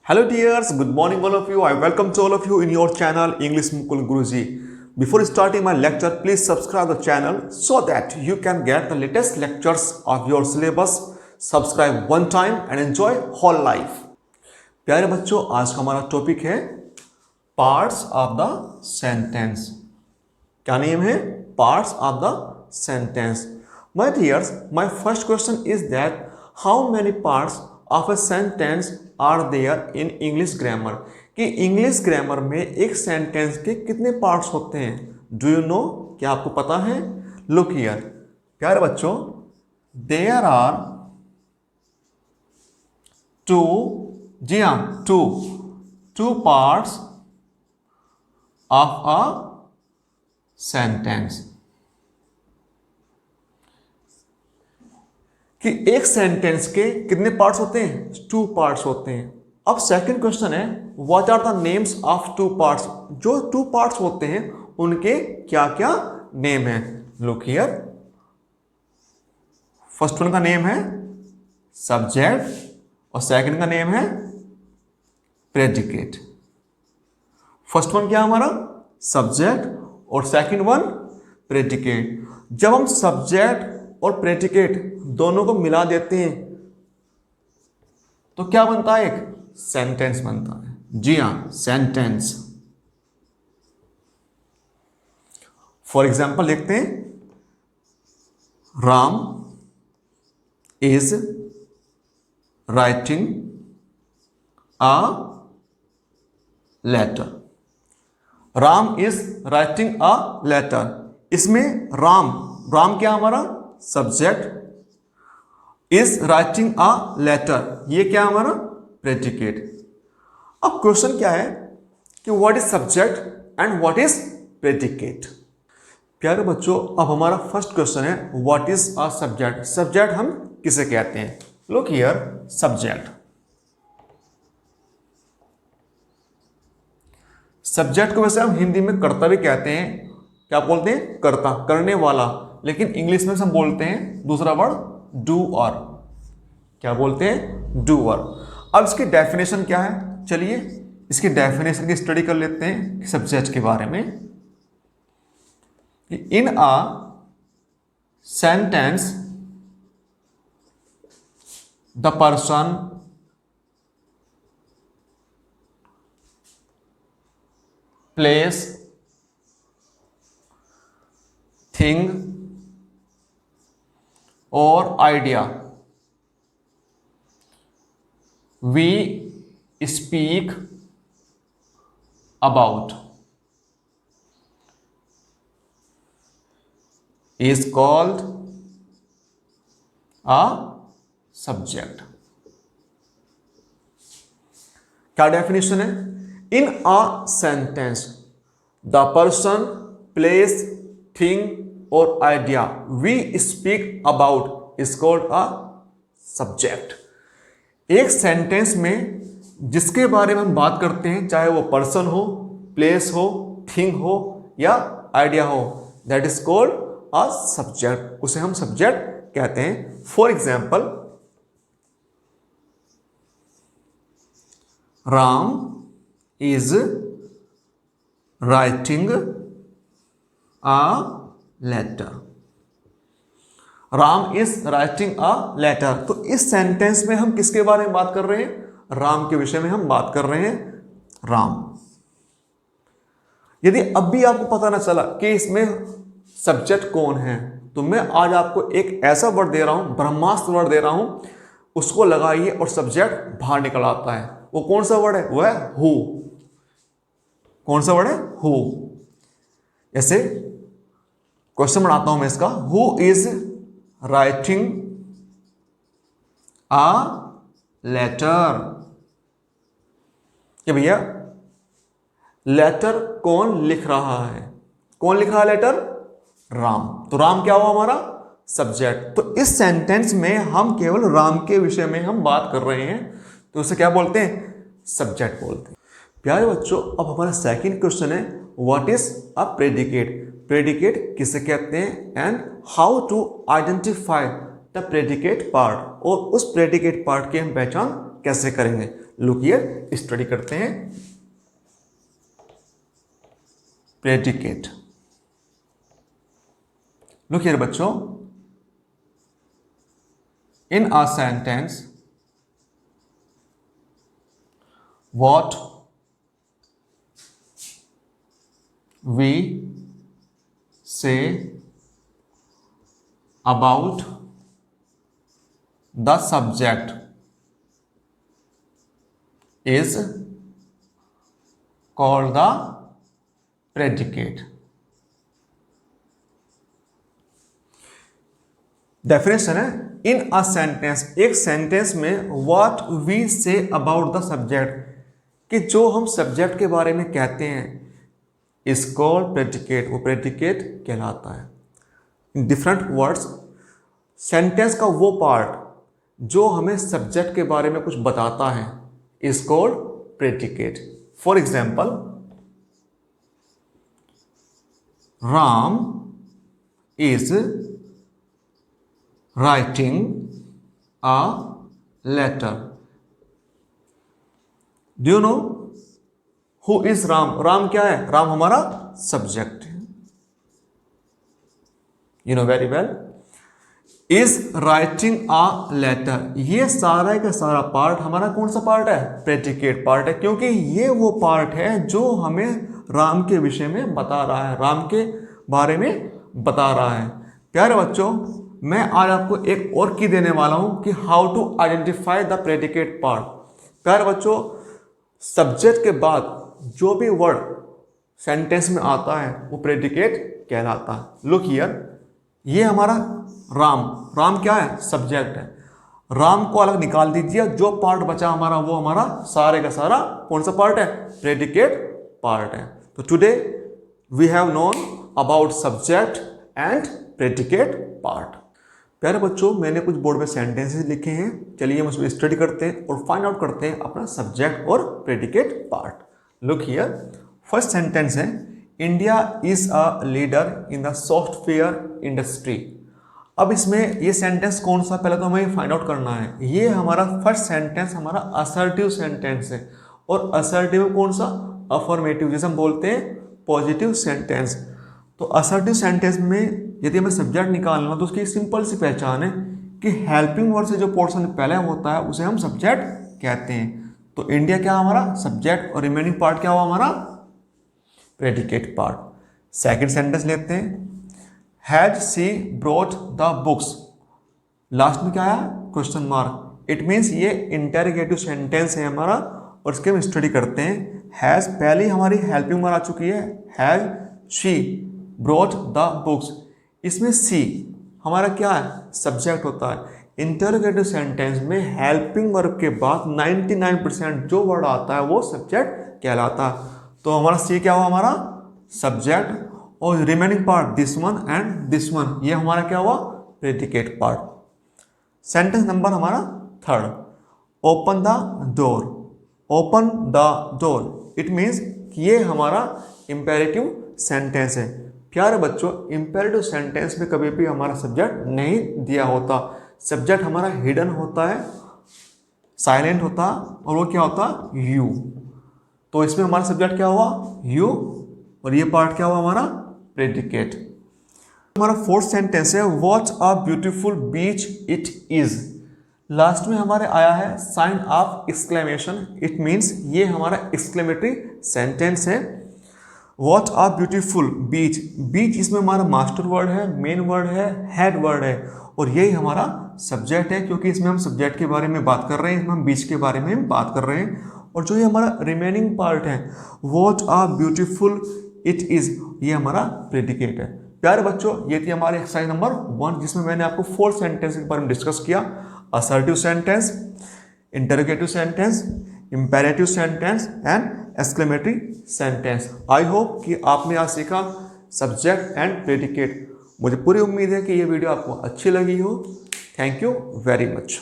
Hello dears, good morning all of you. I welcome to all of you in your channel English Mukul Guruji. Before starting my lecture, please subscribe the channel so that you can get the latest lectures of your syllabus. Subscribe one time and enjoy whole life. प्यारे बच्चों, आज का हमारा topic है parts of the sentence. क्या name है? Parts of the sentence. My dears, my first question is that how many parts of a sentence are there in English grammar? कि English grammar में एक सेंटेंस के कितने parts होते हैं? Do you know? क्या आपको पता है? लुक हियर प्यारे बच्चों, there are two parts of a sentence. कि एक सेंटेंस के कितने पार्ट्स होते हैं? 2 पार्ट्स होते हैं। अब सेकंड क्वेश्चन है, what are the names of 2 parts? जो 2 पार्ट्स होते हैं उनके क्या क्या नेम है? लुक हियर, फर्स्ट वन का नेम है सब्जेक्ट और सेकंड का नेम है प्रेडिकेट। फर्स्ट वन क्या हमारा? सब्जेक्ट और सेकंड वन प्रेडिकेट। जब हम सब्जेक्ट और प्रेडिकेट दोनों को मिला देते हैं तो क्या बनता है? एक सेंटेंस बनता है। जी हां, सेंटेंस। फॉर एग्जाम्पल देखते हैं, Ram is writing a letter. Ram is writing a letter. इसमें राम क्या हमारा? Subject. Is writing a letter, ये क्या हमारा? प्रेडिकेट। अब क्वेश्चन क्या है कि what is subject and what is predicate? प्यारे बच्चों, अब हमारा फर्स्ट क्वेश्चन है, what is a subject? Subject हम किसे कहते हैं? Look here, subject. सब्जेक्ट को वैसे हम हिंदी में कर्ता भी कहते हैं। क्या बोलते हैं? कर्ता, करने वाला। लेकिन इंग्लिश में हम बोलते हैं दूसरा वर्ड डूअर। क्या बोलते हैं? डूअर। अब इसकी डेफिनेशन क्या है? चलिए इसकी डेफिनेशन की स्टडी कर लेते हैं सब्जेक्ट के बारे में। In a sentence the person place thing और idea we speak about is called a subject। क्या डेफिनेशन है? In a sentence the person place thing और idea we speak about is called a subject. एक sentence में जिसके बारे में हम बात करते हैं, चाहे वो पर्सन हो, प्लेस हो, थिंग हो या आइडिया हो, that is called a subject. उसे हम सब्जेक्ट कहते हैं। For example, Ram is writing a letter. Ram is writing a letter. तो इस सेंटेंस में हम किसके बारे में बात कर रहे हैं? राम के विषय में हम बात कर रहे हैं, राम। यदि अब भी आपको पता ना चला कि इसमें सब्जेक्ट कौन है, तो मैं आज आपको एक ऐसा वर्ड दे रहा हूं, ब्रह्मास्त्र वर्ड दे रहा हूं, उसको लगाइए और सब्जेक्ट बाहर निकल आता है। वो कौन सा वर्ड है? वो है हु। कौन सा वर्ड है? हु। जैसे क्वेश्चन बनाता हूं मैं इसका, who is writing a letter. कि भैया लेटर कौन लिख रहा है? कौन लिख रहा है लेटर? राम। तो राम क्या हुआ हमारा? सब्जेक्ट। तो इस सेंटेंस में हम केवल राम के विषय में हम बात कर रहे हैं, तो उसे क्या बोलते हैं? सब्जेक्ट बोलते हैं। प्यारे बच्चों, अब हमारा सेकंड क्वेश्चन है, what is a predicate? Predicate किसे कहते हैं and how to identify the predicate part, और उस प्रेडिकेट पार्ट की हम पहचान कैसे करेंगे? लुक हियर, स्टडी करते हैं प्रेडिकेट। लुक हियर बच्चों, in a sentence what we say about the subject is called the predicate। Definition है, इन अ सेंटेंस, एक सेंटेंस में what we say about the subject, कि जो हम सब्जेक्ट के बारे में कहते हैं इज कॉल्ड प्रेडिकेट, वो प्रेडिकेट कहलाता है। इन डिफरेंट वर्ड्स, सेंटेंस का वो पार्ट जो हमें सब्जेक्ट के बारे में कुछ बताता है is called predicate. For example, Ram is writing a letter. Do you know who is Ram? Ram क्या है? राम हमारा सब्जेक्ट है। You know very well. Is writing a letter, ये सारा का सारा पार्ट हमारा कौन सा पार्ट है? प्रेडिकेट पार्ट है, क्योंकि ये वो पार्ट है जो हमें राम के विषय में बता रहा है, राम के बारे में बता रहा है। प्यारे बच्चों, मैं आज आपको एक और की देने वाला हूं कि how to identify the predicate part. प्यारे बच्चों, सब्जेक्ट के बाद जो भी वर्ड सेंटेंस में आता है वो प्रेडिकेट कहलाता है। लुक हियर, ये हमारा राम, राम क्या है? सब्जेक्ट है। राम को अलग निकाल दीजिए, जो पार्ट बचा हमारा वो हमारा सारे का सारा कौन सा पार्ट है? प्रेडिकेट पार्ट है। तो today we have known about subject and predicate part. प्यारे बच्चों, मैंने कुछ बोर्ड में सेंटेंसेस लिखे हैं, चलिए हम उसमें स्टडी करते हैं और फाइंड आउट करते हैं अपना सब्जेक्ट और predicate part. Look here, first sentence है, India is a leader in the software industry. अब इसमें ये सेंटेंस कौन सा, पहले तो हमें फाइंड आउट करना है। ये हमारा फर्स्ट सेंटेंस हमारा असर्टिव सेंटेंस है, और असर्टिव कौन सा? अफर्मेटिव, जैसे हम बोलते हैं पॉजिटिव सेंटेंस। तो असर्टिव सेंटेंस में यदि हमें सब्जेक्ट निकालना तो उसकी सिंपल सी पहचान है कि हेल्पिंग वर्ड से जो पोर्शन पहले होता है उसे हम सब्जेक्ट कहते हैं। तो इंडिया क्या हमारा? सब्जेक्ट, और रिमेनिंग पार्ट क्या हुआ हमारा? Predicate part. सेकंड सेंटेंस लेते हैं, has she brought the books. Last में क्या आया? Question mark. इट मीन्स ये इंटेरोगेटिव सेंटेंस है हमारा, और इसके हम स्टडी करते हैं। हैज पहले हमारी हेल्पिंग वर्ड आ चुकी है, has she brought the books. इसमें सी हमारा क्या है? सब्जेक्ट होता है। इंटेरोगेटिव सेंटेंस में हेल्पिंग वर्ब के बाद 99% जो वर्ड आता है वो सब्जेक्ट कहलाता है। तो हमारा सी क्या हुआ? हमारा सब्जेक्ट, और remaining part this one and this one, ये हमारा क्या हुआ? Predicate part. सेंटेंस नंबर हमारा third, open the door. Open the door, it means ये हमारा इंपेरेटिव सेंटेंस है। प्यारे बच्चों, इंपेरेटिव सेंटेंस में कभी भी हमारा सब्जेक्ट नहीं दिया होता। सब्जेक्ट हमारा हिडन होता है, साइलेंट होता है, और वो क्या होता है? यू। तो इसमें हमारा सब्जेक्ट क्या हुआ? यू, और ये पार्ट क्या हुआ हमारा? प्रेडिकेट। हमारा फोर्थ सेंटेंस है, what a beautiful beach it is. Last में हमारे आया है sign of exclamation, it means ये हमारा एक्सक्लेमेटरी सेंटेंस है। What a beautiful beach, beach इसमें हमारा मास्टर वर्ड है, मेन वर्ड है, हेड वर्ड है, और यही हमारा सब्जेक्ट है, क्योंकि इसमें हम सब्जेक्ट के बारे में बात कर रहे हैं, इसमें हम बीच के बारे में बात कर रहे हैं। और जो ये हमारा रिमेनिंग पार्ट है, what a beautiful it is, ये हमारा प्रेडिकेट है। प्यारे बच्चों, ये थी हमारी एक्सरसाइज नंबर 1, जिसमें मैंने आपको 4 सेंटेंस के बारे में डिस्कस किया। Assertive sentence, interrogative sentence, imperative sentence and exclamatory sentence. I hope कि आपने आज सीखा सब्जेक्ट एंड प्रेडिकेट। मुझे पूरी उम्मीद है कि ये वीडियो आपको अच्छी लगी हो। Thank you very much.